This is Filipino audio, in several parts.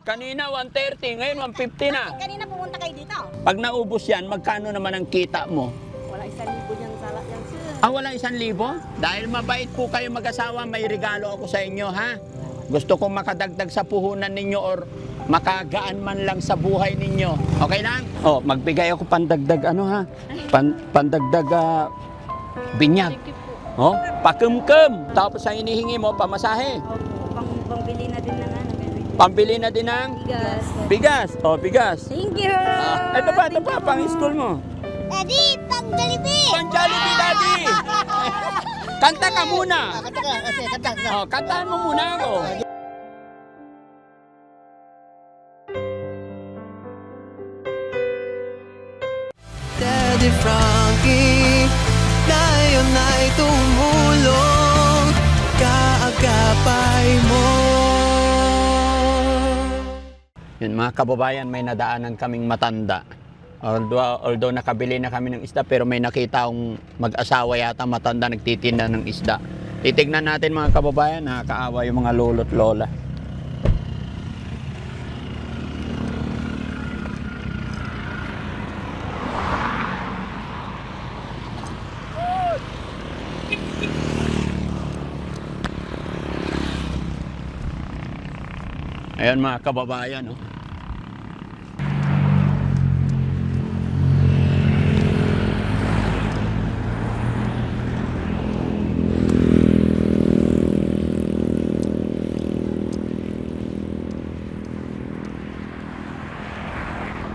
kanina 130, ngayon 150 na. Kanina pumunta kayo dito. Pag naubos yan, magkano naman ang kita mo? Wala 1,000 yan sa yan, sir. Ah, wala 1,000? Dahil mabait po kayo mag-asawa, may regalo ako sa inyo, ha? Gusto kong makadagdag sa puhunan ninyo or makagaan man lang sa buhay ninyo. Okay lang? Oh, magbigay ako pandagdag ha? Pandagdag binyag. Thank you po. Oh, pakemkem. Tapos ang inihingi mo, pamasahe. Opo, pangbili na din ng ano. Pambili na din ng Bigas. bigas. Oh, bigas. Thank you. Ito pa, pang school mo. Daddy, pang Jollibee. Pang Jollibee, Daddy. Kanta ka muna. Kanta ka kasi, kanta. Oh, kantahan mo muna ako. Daddy Frankie, ngayon ay tumulong, kaagapay mo. Yun mga kababayan, may nadaanan kaming matanda. Although nakabili na kami ng isda, pero may nakita akong mag-asawa yata matanda nagtitinda ng isda. Titignan natin mga kababayan, nakakaawa yung mga lolo't lola. Ayan mga kababayan, oh.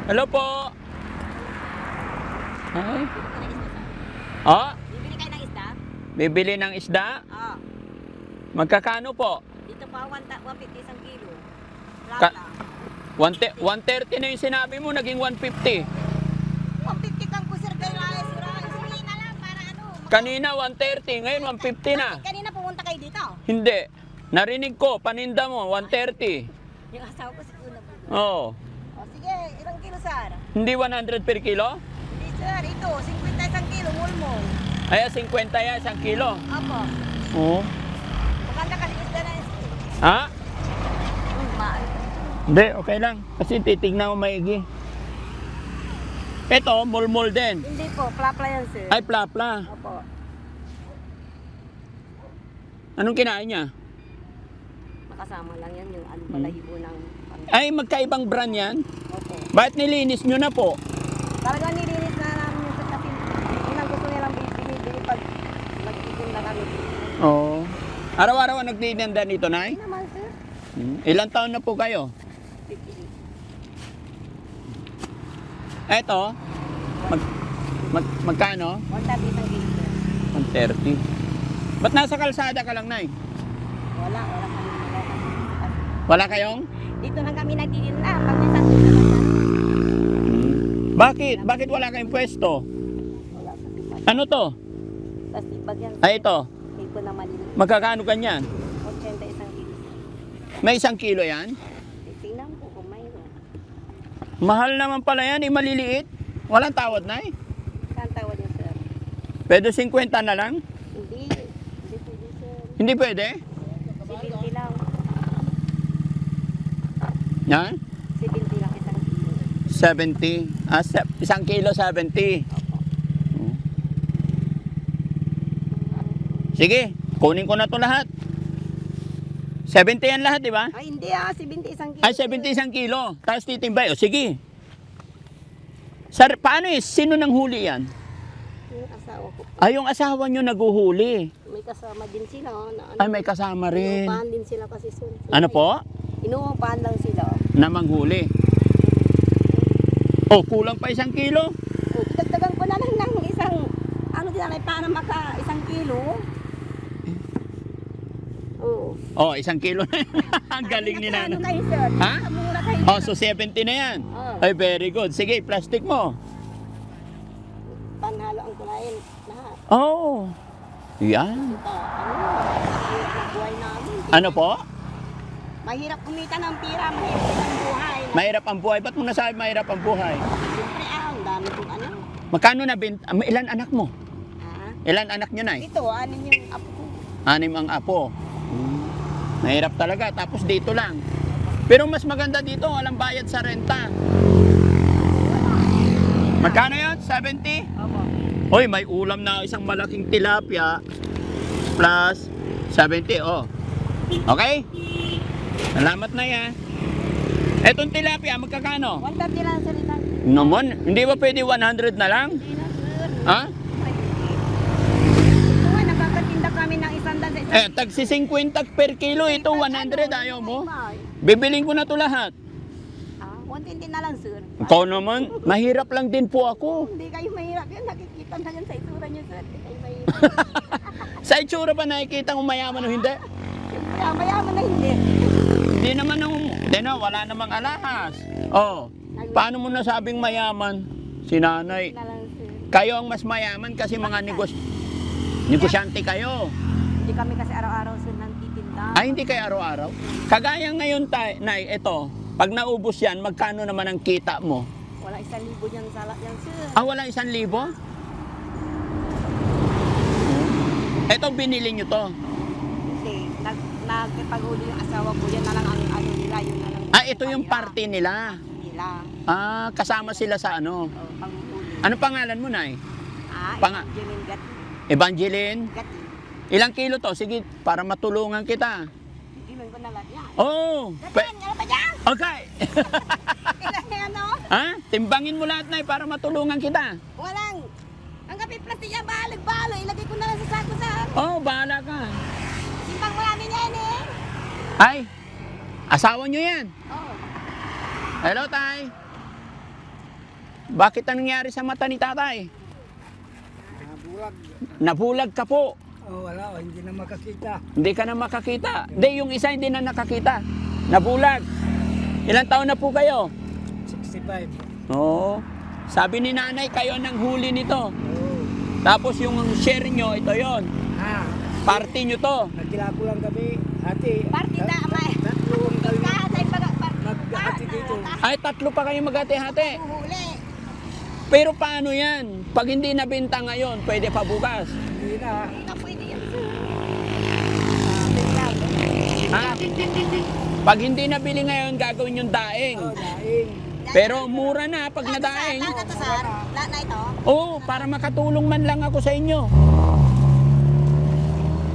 Hello po. Ay. Oh, Bibili kayo ng isda? bibili ng isda? Oo. Magkakano po? Dito pa 150 isang kilo. Ka- Lata. 130 na yung sinabi mo, naging 150. 150 kang kusir kayo lang. Sige na lang para ano. Kanina 130, ngayon 150 na. Kanina pumunta kayo dito. Hindi. Narinig ko, paninda mo, 130. Yung asawa ko sa una po. Oo. O sige, ilang kilo sir? Hindi 100 per kilo? Hindi sir, ito, 50 isang kilo, mulmol. Ay, 50 yan, 1 kilo. Opo. Oo. Maganda kasi isda na yun. Ha? Mahal. Hindi, okay lang. Kasi titignan mo maigi. Ito, mulmul din. Hindi po, plapla yan sir. Ay, plapla. Opo. Anong kinain niya? Makasama lang yan yung ano, balahibo ng Ay, magkaibang brand yan. Opo. Bakit nilinis nyo na po? Talagang nilinis na namin yung sa kasi yun ang gusto nilang binibili pag nag-ipon na kami. Oo. Araw-araw ang nagtitinda dito, Nay? Hindi naman sir. Ilang taon na po kayo? 50. Eto, magkano? 130 isang kilo sir. 130. Ba't nasa kalsada ka lang, Nay? Wala kami Wala kayong? dito lang kami nagtitinda. Pag may sakit na lang Bakit? Bakit wala kayong pwesto? wala sa tipan. Ano to? Tapos ibag yan. Ay, ito. Ito na maliliit. Magkakano ganyan? 80 isang kilo. May 1 kilo yan? Tingnan ko kung mayroon. Mahal naman pala yan, maliliit. Walang tawad, Nay. Saan tawad yun sir? Pwede 50 na lang? Hindi. Hindi pwede sir. Hindi pwede? 70 lang. Yan? 70 lang isang kilo. 70. 1 kilo, 70. Opo. Sige, kunin ko na to lahat. 70 yan lahat, di ba? Ay hindi 70 isang kilo. Ay, 70 1 kilo. Tapos titimbay. O, sige. Sir, paano sino nang huli yan? Yung asawa ko. Ay, yung asawa nyo naguhuli. May kasama din sila. Na, ano, Ay, may kasama rin. inuupahan din sila kasi sir. Ano po? Inuupahan lang sila. Na manghuli. Oh, kulang pa 1 kilo. Dagdagan ko na lang ng isang, ano din na para maka 1 kilo. Oo. Oh, 1 kilo na. Ang galing ni Ano Nana. kayo sir? Ha? Muna kayo. Oh, so 70 na yan. Oo. Ay, very good. Sige, plastic mo. Panhalo ang kulayin. Lahat. Oh. Yan. Ito, mahirap na buhay namin. Ano po? Mahirap kumita ng pira, mahirap ang buhay. Mahirap ang buhay. Ba't mo nasabi mahirap ang buhay? Siyempre ang dami kong ano. Magkano na ilan anak mo? Ha? Ilan anak nyo na? Ito, anin yung apo ko. 6 ang apo. Mahirap talaga. Tapos dito lang. Pero mas maganda dito, walang bayad sa renta. Magkano yun? 70? Opo. Hoy, may ulam na isang malaking tilapia plus 70, oh. Okay? Salamat na yan. Etong tilapia, magkakano? 130 lang sir isang. Naman, hindi ba pwede 100 na lang? Hindi na sir. Ha? Ito nga, nakakatinda kami ng isang dan sa isang. Eh, tagsi 50 per kilo, ito 100, ayaw mo? Bibiling ko na to lahat. 120 na lang sir. Ikaw naman, mahirap lang din po ako. Hindi kayo mahirap yan. Nakikita na yan sa itsura niyo sir. Hindi kayo mahirap. Sa itsura ba nakikita kung mayaman o hindi? Siyempre, mayaman na hindi. Hindi naman hindi na, wala namang alahas. Oh, paano mo nasabing mayaman? Si nanay. Na lang sir. Kayo ang mas mayaman kasi mga negosyante kayo. Hindi kami kasi araw-araw sir nang titinda. Ay, hindi kayo araw-araw? Kagaya ngayon, nay, ito, pag naubos yan, magkano naman ang kita mo? Wala 1,000 yan salat yan sir. Ah, wala 1,000? Ito, binili nyo to. Hindi. Nagpaghuli yung asawa ko. Yan na lang ang ano nila. Yun na lang. Ah, ito yung party nila. Nila. Ah, kasama sila sa ano. Panghuli. Ano pangalan mo, nay? Panga- Evangeline Gati. Evangeline? Gati. Ilang kilo to? Sige, para matulungan kita. Ginon ko na lahat yan. Oh, Gatan! Ano ba dyan? okay. Ilan na ano? Ha? Timbangin mo lahat, nay, para matulungan kita. Walang. Ang kape plastic yan. Balag-balo. Ilagay ko na lang sa sako sa. Oh, bahala ka. Simpang marami niya yan eh. Ay, asawa nyo yan. Oo. Hello, tay. Bakit ang nangyari sa mata ni tatay? Nabulag. Nabulag ka po. Oh, wala, hindi na makakita. Hindi ka na makakita. Hindi, yung isa hindi na nakakita. Nabulag. Ilang taon na po kayo? 65. Oo. Sabi ni nanay, kayo nang huli nito. Oh. Tapos yung share nyo, ito yon. Ha, Party nyo to. nagkilako lang kami. Hati. Party na, may. Tatlong kami Kahatay pa. maghati dito. Ay, tatlo pa kayo maghati-hati. Uhuli. Pero paano yan? Pag hindi nabenta ngayon, pwede pa bukas. Hindi na. Hindi na pwede yan sir. Ha? Pag hindi nabili ngayon, gagawin yung daing. Oh, daing. Pero mura na pag nadaing. Lahat na to sir. Lahat na ito. Oo, para makatulong man lang ako sa inyo.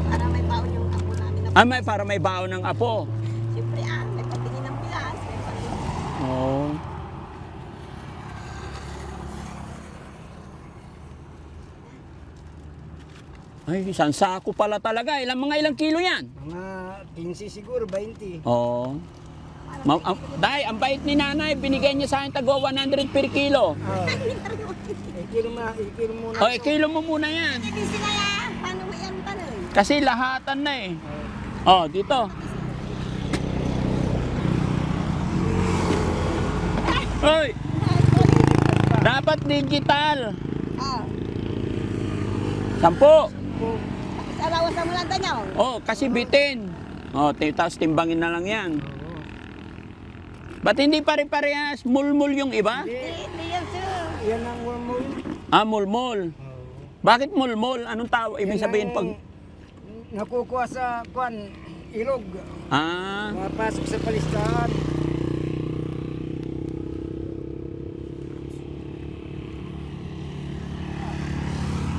Para may baon yung apo namin na. Para may baon ng apo. Siyempre may pagtingin ng bilas. May pagtingin. Oo. Ay, isang sako pala talaga. Ilang kilo yan? Mga 15 siguro, 20. Oo. Dahil, ang bait ni nanay, binigay niya sa akin tagwa 100 per kilo. Oh. Ikilo muna. O, kilo mo muna yan. Hindi sila yan. Paano mo yan tanong? Kasi lahatan na eh. Oh, dito. Hoy, dapat digital. Oh. 10. Sa lawas sa mulanta niyo. Oh, kasi bitin. Oh, tapos timbangin na lang yan. Ba't hindi pare-parehas? Mulmul yung iba? Hindi yan sir. Yan ang wormhole. Ah, mulmul. Oh. Bakit mulmul? Anong tawag? Ibig Yan sabihin ang pag... nakukuha sa ilog. Ah, Mapasok sa palistahan.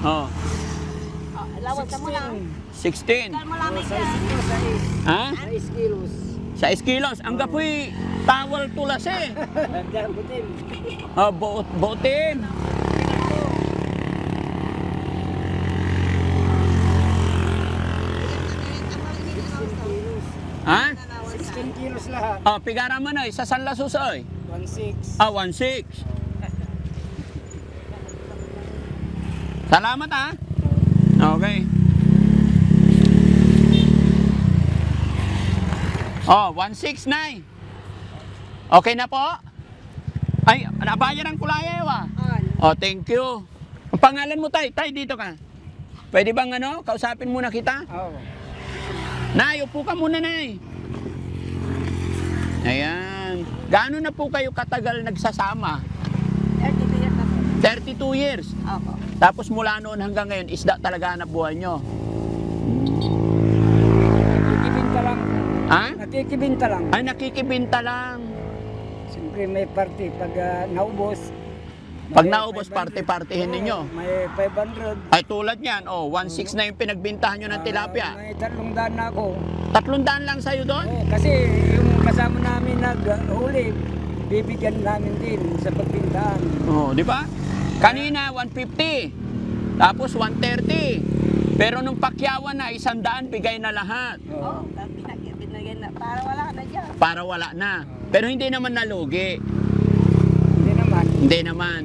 oh, Oh, lawas sa mula. 16. Kal mo lamig Sa yan. Ha? 6 kilos. Sa kilos. Ang gapoy, tawal tulas eh. Diyan po din. Oh, buotin. Ha? 16 kilos lahat. Oh, pigara mo na, sa San Lasusoy. 1.6. Ah, 1.6. Salamat ha. Okay. Oh, 1.6 na. Okay na po? Ay, nabayaran ko layaw ah. Oh, thank you. Ang pangalan mo, tay? Tay, dito ka. Pwede bang ano, kausapin muna kita? Oh. Nay, upo ka muna, Nay. Ayan. Gaano na po kayo katagal nagsasama? 32 years na sir. 32 years. Opo. Tapos mula noon hanggang ngayon, isda talaga hanap buhay nyo. Nagtitipid ka lang. Ha? nakikibinta lang. Ay, nakikibinta lang. Siyempre may party pag naubos. Pag may naubos, 500. parte-partihin Oo, ninyo. May 500. Ay, tulad yan. Oh, 1.6 na yung pinagbintahan nyo ng tilapia. May 300 na ako. 300 lang sa'yo doon? Oo, kasi yung kasama namin naghuli, bibigyan namin din sa pagbintahan. Oh, di ba? Kanina, 150. Tapos 130. Pero nung pakyawan na, 100, bigay na lahat. Oo, binagyan na. Para wala ka na dyan. Para wala na. Pero hindi naman nalugi. Hindi naman. Hindi naman.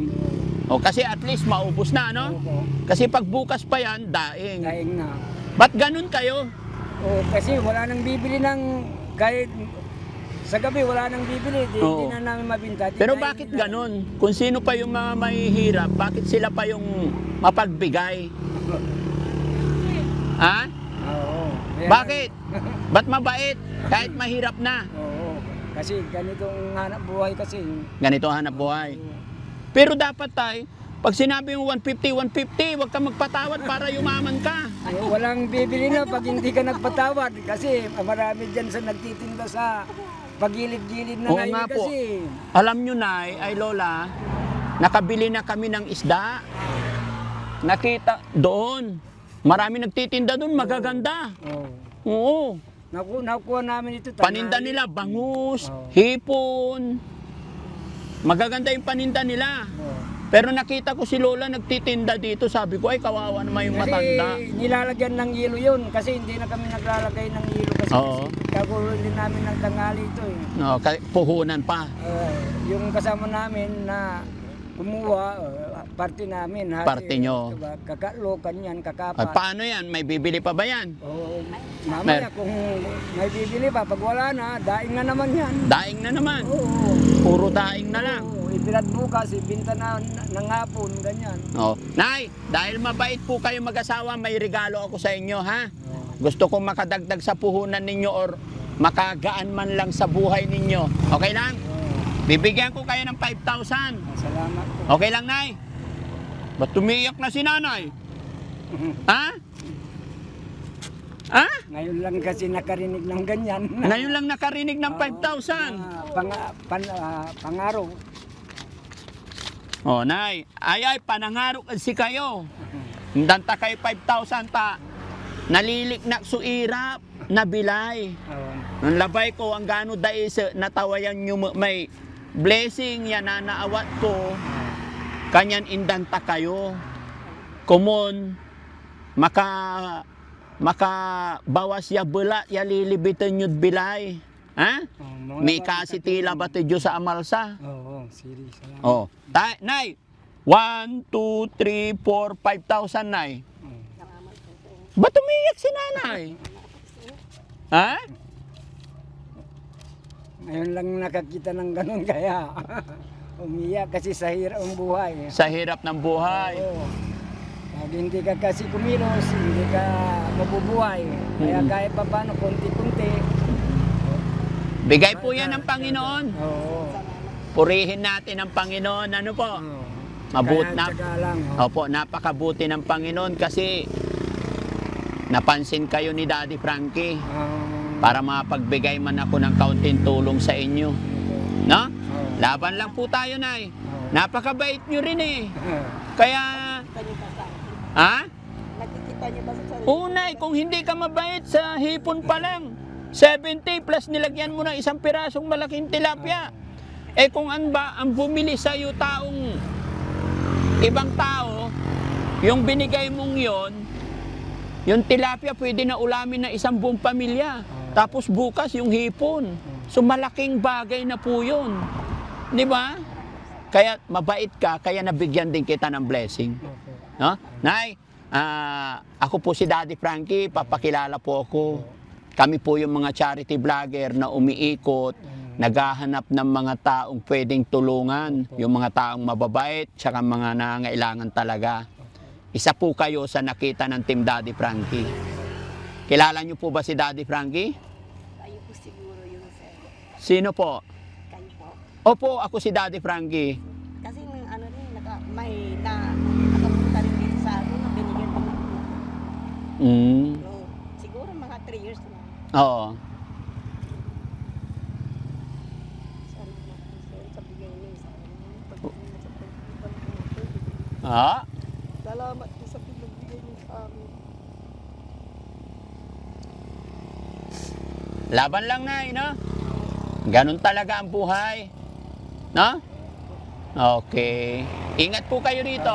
O kasi at least maubos na, no? Oo, Kasi pag bukas pa yan, daing. daing na. Ba't ganun kayo? Oo, kasi wala nang bibili ng kahit sa gabi wala nang bibili, di, Oo. di na namin mabinta. Di Pero daing bakit na- ganun? Kung sino pa yung mga mahihirap, bakit sila pa yung mapagbigay? Ha? Oo. Kaya- Bakit? Ba't mabait? Kahit mahirap na. Oo. Kasi ganitong hanap buhay kasi. Ganito ang hanap buhay. Pero dapat tay, pag sinabi yung 150, 150, huwag ka magpatawad para yumaman ka. Walang bibili na pag hindi ka nagpatawad kasi marami dyan sa nagtitinda sa pagilid-gilid na Oo ngayon nga po. kasi. Alam nyo nay, ay lola, nakabili na kami ng isda. Nakita doon. Marami nagtitinda doon, magaganda. Oo. Oo. Nakuha namin ito. Paninda nila, bangus, Oo. hipon. Magaganda yung paninda nila. Oo. Pero nakita ko si Lola nagtitinda dito, sabi ko, ay kawawa naman yung Kasi matanda. nilalagyan ng yelo yun kasi hindi na kami naglalagay ng yelo kasi, Oo. kagulo din namin ng tangali ito eh. No, puhunan pa. Yung kasama namin na kumuha, parte namin. Parte nyo. Diba, kakalo, kanyan, At kakapat. paano yan? May bibili pa ba yan? Oo, mamaya kung may bibili pa, pag wala na, daing na naman yan. Daing na naman. Oo. Puro daing na lang. Oo, ibilad bukas, ibinta na ng hapon, ganyan. Oh. Nay, dahil mabait po kayo mag-asawa, may regalo ako sa inyo, ha? Gusto kong makadagdag sa puhunan ninyo or makagaan man lang sa buhay ninyo. Okay lang? Bibigyan ko kayo ng 5,000. Salamat po. Okay lang, Nay? Ba't tumiyak na si Nanay? Ha? Ha? Ngayon lang kasi nakarinig ng ganyan. Ngayon lang nakarinig ng 5,000. Pangaraw. Oh, Nay, ay panangaro kasi kayo. Danta kayo 5,000 ta. Naliliknak suirap, nabilay. Ang labay ko, ang gano dais, natawayan nyo may blessing yan na naawat ko. Kanyan indanta kayo. Kumon, maka bawas ya bela, ya lilibitan nyo bilay. Ha? May kasi tila ba tayo sa amalsa? Oo, siri. Salamat. Oh, Nay, 1, 2, 3, 4, 5,000, Nay. Ba't umiyak si Nanay? Ha? Ngayon lang nakakita ng ganun kaya umiyak kasi sa hirap ang buhay. Sa hirap ng buhay. Oo. Pag hindi ka kasi kumilos, hindi ka mabubuhay. Kaya kahit pa paano, konti-konti. Bigay po yan ng Panginoon. Oo. Purihin natin ang Panginoon. Ano po? Oo. Mabut Kaya na. tsaga lang. Oo. Opo, napakabuti ng Panginoon kasi napansin kayo ni Daddy Frankie para mapagbigay man ako ng kaunting tulong sa inyo. No? Oo. Laban lang po tayo, Nay. Oo. Napakabait nyo rin eh. Kaya, ha? Nakikita niyo ba sa sarili? Unay, kung hindi ka mabait sa hipon pa lang, 70 plus nilagyan mo ng isang pirasong malaking tilapia. Eh kung ang bumili sa'yo taong ibang tao, yung binigay mong yon, yung tilapia pwede na ulamin ng isang buong pamilya. Tapos bukas yung hipon. So malaking bagay na po yun. Di ba? Kaya mabait ka, kaya nabigyan din kita ng blessing. No? Nay, ako po si Daddy Frankie, papakilala po ako. Kami po yung mga charity vlogger na umiikot, naghahanap ng mga taong pwedeng tulungan, yung mga taong mababait, tsaka mga nangangailangan talaga. Isa po kayo sa nakita ng Team Daddy Frankie. Kilala niyo po ba si Daddy Frankie? Kayo po siguro yung sir. Sino po? Kayo po. Opo, ako si Daddy Frankie. Kasi nung ano rin, nakapunta rin dito sa ano, na binigyan ko ng Mm. siguro mga 3 years na. Oo. Ah, Salamat po sa pinagbigay niyo sa amin. laban lang na, no? Ganun talaga ang buhay. No? Okay. Ingat po kayo rito.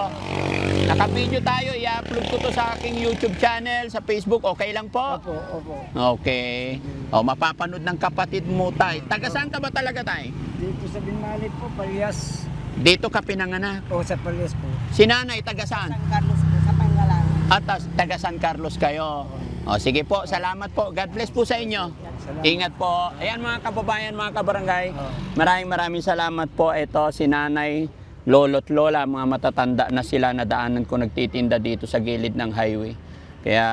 Naka-video tayo, i-upload ko to sa aking YouTube channel, sa Facebook, okay lang po? Opo, opo. Okay. O, mapapanood ng kapatid mo, tay. Taga saan ka ba talaga, tay? Dito sa Binmalit po, Palias. Dito ka pinanganak. O sa Palias po. Si nanay, taga saan? San Carlos po, sa Pangalan. At taga San Carlos kayo. O, sige po, salamat po. God bless po sa inyo. Salamat. Ingat po. Ayan mga kababayan, mga kabarangay. Maraming salamat po. Ito si nanay, lolo't lola, mga matatanda na sila na daanan ko nagtitinda dito sa gilid ng highway. Kaya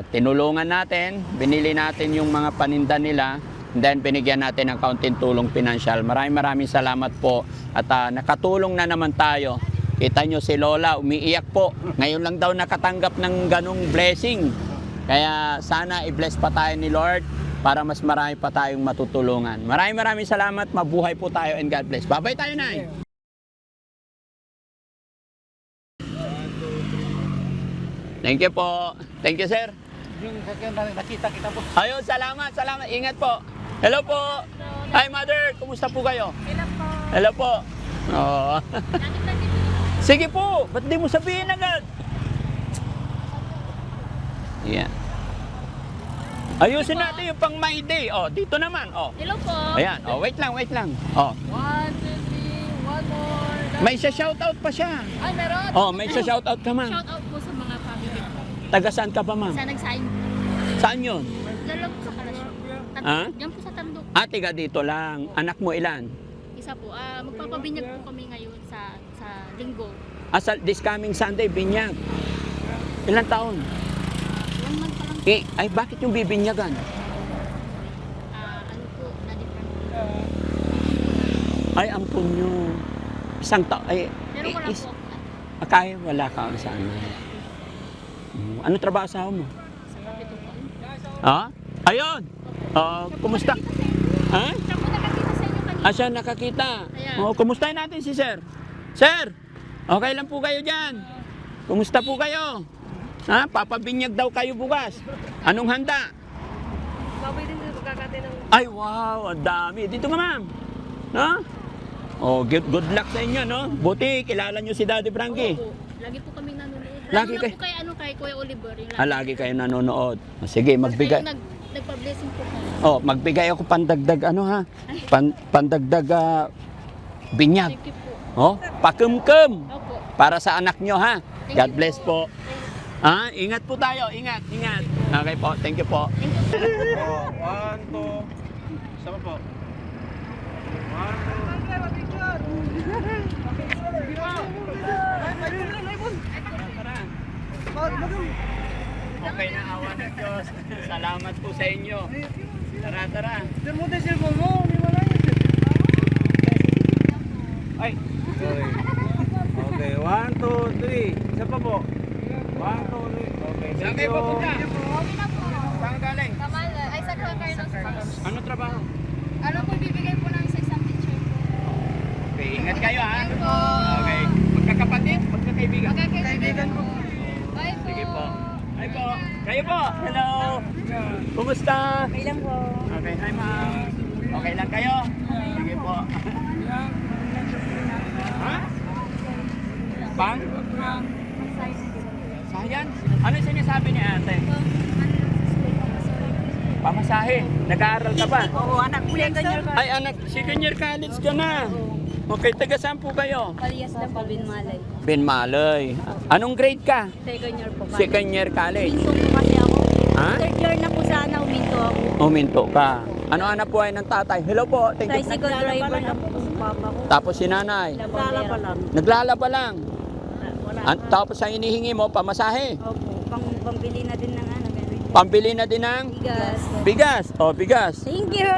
tinulungan natin, binili natin yung mga paninda nila, and then binigyan natin ng kaunting tulong pinansyal. Maraming salamat po. At nakatulong na naman tayo. Kita nyo si Lola, umiiyak po. Ngayon lang daw nakatanggap ng ganong blessing. Kaya sana i-bless pa tayo ni Lord para mas marami pa tayong matutulungan. Maraming salamat. Mabuhay po tayo and God bless. Babay tayo, Nay. Thank you po. Thank you, sir. Yung sakyan namin, nakita kita po. Ayun, salamat. Ingat po. Hello po. Hi, mother. Kumusta po kayo? Hello po. Oh. Sige po. Ba't di mo sabihin agad? Yeah. Ayusin natin yung pang my day. Oh, dito naman. Oh. Hello po. Ayan. Oh, wait lang. Oh. 1, 2, 3, one more. May shoutout pa siya. Ay, meron. Oh, may shoutout ka, ma'am. Shout out po sa mga family ko. Taga saan ka pa, ma'am? Sa nagsaing po. Saan yun? Diyan lang po sa Kalasyon. Ha? Diyan po sa Tandok. Tiga dito lang. Anak mo ilan? Isa po. Magpapabinyag po kami ngayon sa linggo. This coming Sunday, binyag. Ilan taon? 1 month pa lang. Ay, bakit yung bibinyagan? Ano po, na-different. Ay, ampun nyo. Isang taon. Ay, Pero wala po. Kaya wala ka saan. Ano trabaho sa mo? Sa kapito po. Ha? Ayun! Kumusta? Ha? Siya po nakakita sa inyo kanina. Siya nakakita. Ayan. Kumustahin natin si Sir. Sir! Okay lang po kayo dyan. Kumusta po kayo? Ha? Papabinyag daw kayo bukas. Anong handa? Baboy din dito kakati ng... Ay, wow! Ang dami. Dito ka, ma'am. Ha? Good luck sa inyo, no? Buti, kilala nyo si Daddy Frankie. Opo. Lagi po kami nanonood. Lagi Lagi kay- po kay Kuya Oliver. Yung Lagi kayo nanonood. Sige, magbigay. Kayo nagpa-blessing po kami. Magbigay ako pandagdag, pandagdag binyag. Thank you po. Pakumkum. Opo. Para sa anak nyo, ha? Thank God you bless po. Ingat po tayo. Ingat. Okay po. Thank you po. Thank you po. 1, 2, sama po. 1, 2. Okay na, awa ng Diyos. Salamat po sa inyo. Tara. Ay. Okay, 1, 2, 3. Isa pa po. 1, 2, 3. Okay, Saan kayo pupunta? Saan galing? Kamal, ay sa Carlos. Ano trabaho? Ano po bibigay po namin sa isang teacher po? Okay, ingat kayo, ha? Bye po. Okay. Magkakapatid? Magkakaibigan? Magkakaibigan po. Bye po. Sige po. Hi po. Kayo po. Hello. Kumusta? Okay lang po. Okay, hi ma'am. Okay lang kayo? Sige po. Ha? Bang? Science? Ano yung sinasabi ni ate? Pamasahe. Nag-aaral ka ba? Oo, anak ko yan. Ay anak, second year college ka na. Okay, taga saan po kayo? Palias na po, Binmalay. Binmalay. Anong grade ka? Second year po. Second year college. Minto po kasi ako. Ha? Third year na po sana, uminto ako. Uminto ka. Ano anak po ay ng tatay? Hello po. Thank you. Tricycle driver na po sa papa ko. Tapos si nanay. Lalaba lang. Naglalaba lang. Wala. Tapos ang inihingi mo, pamasahe. Opo, pambili na din ng ano. Pambili na din ng Bigas. bigas. Bigas. Thank you!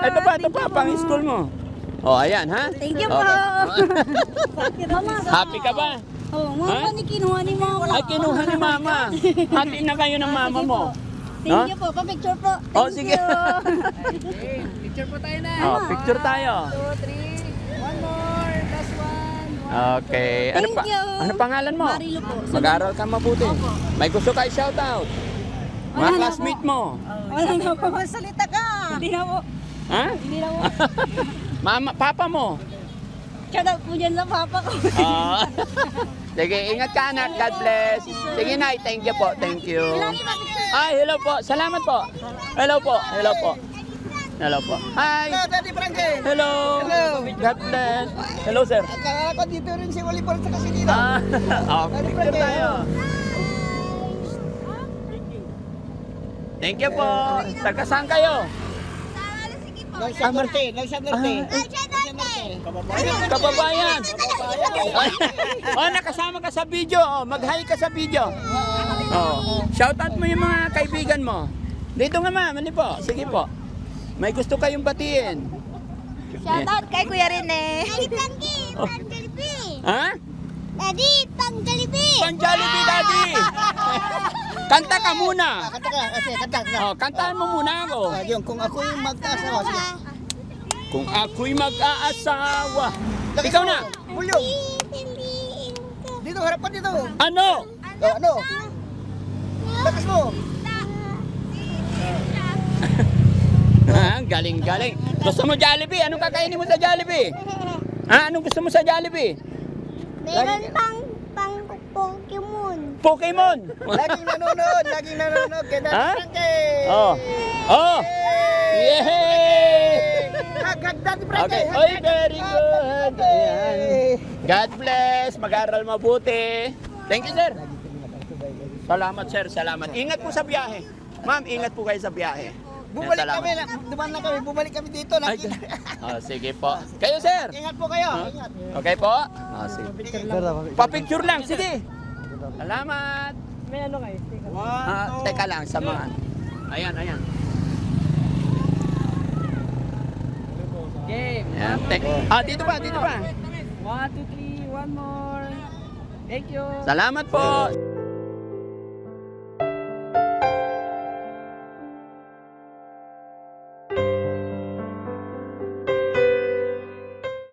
Ito pa, pang school mo. Ayan ha. Thank you Okay. po! Mama, Happy ka ba? oh, Ha? mama, ni kinuha ni mama. Ay, kinuha ni mama. Hati na kayo ng mama mo. Thank you po, pa-picture po. Thank Sige. you. Picture po tayo na. Picture tayo. 2, 3. One more. Last one. Okay. Ano Thank you. Ano pangalan mo? Marilo po. Mag-aral ka mabuti. May gusto ka i-shoutout. Mga classmate mo. Wala na po. Salita ka. Hindi na po. Ha? Hindi na po. Mama, papa mo. Shout out po dyan sa papa ko. Ah. Sige, ingat ka anak. God bless. Sige na, thank you po. Thank you. Ay, hello po. Salamat po. Hello po. Hello po. Hello po. Hi. Hello, Daddy Frankie. Hello. Hello. God bless. Hello, sir. Akala ko dito rin si Oliver sa Kasinila. Okay, picture tayo. Thank you po. Taga saan kayo? Lausya Norte, Lausya Norte. Kababayan. Oh, nakasama ka sa video. Oh, mag-hi ka sa video. Oh, shoutout mo yung mga kaibigan mo. Dito nga ma'am, ano po? Sige po. May gusto kayong batiin. Shout out kay Kuya Rene. Oh. Ha? Daddy, pang Jollibee. Pang Jollibee, Daddy. Kanta ka muna. Kanta ka, kasi kanta. Oh, kantahan mo muna ako. Yung kung ako yung mag-asawa, sige. Kung ako'y mag-aasawa. Ikaw na. Bulyong. Dito, harapan dito. Ano? Oh, ano? Lakas mo. Galing-galing. Gusto mo Jollibee? Anong kakainin mo sa Jollibee? Anong gusto mo sa Jollibee? Meron pang Pokemon. Pokemon. Laging nanonood kay Daddy Ha? Frankie. Oh. Oh. Yay! Hag Daddy Frankie. Okay. Oy, very good. Ayan. God bless. Mag-aral mabuti. Thank you, sir. Salamat, sir. Salamat. Ingat po sa biyahe. Ma'am, ingat po kayo sa biyahe. Bumalik Salamat. kami, duman na kami, bumalik kami dito. Ay, Nakita. oh, sige po. Kayo, sir. Ingat po kayo. Huh? Ingat. Okay po? Oh, sige. Pa-picture lang. Sige. Salamat. May ano kayo? Teka lang sa mga. Ayan, ayan. Game. Ayan. Dito pa, dito pa. 1, 2, 3, one more. Thank you. Salamat po.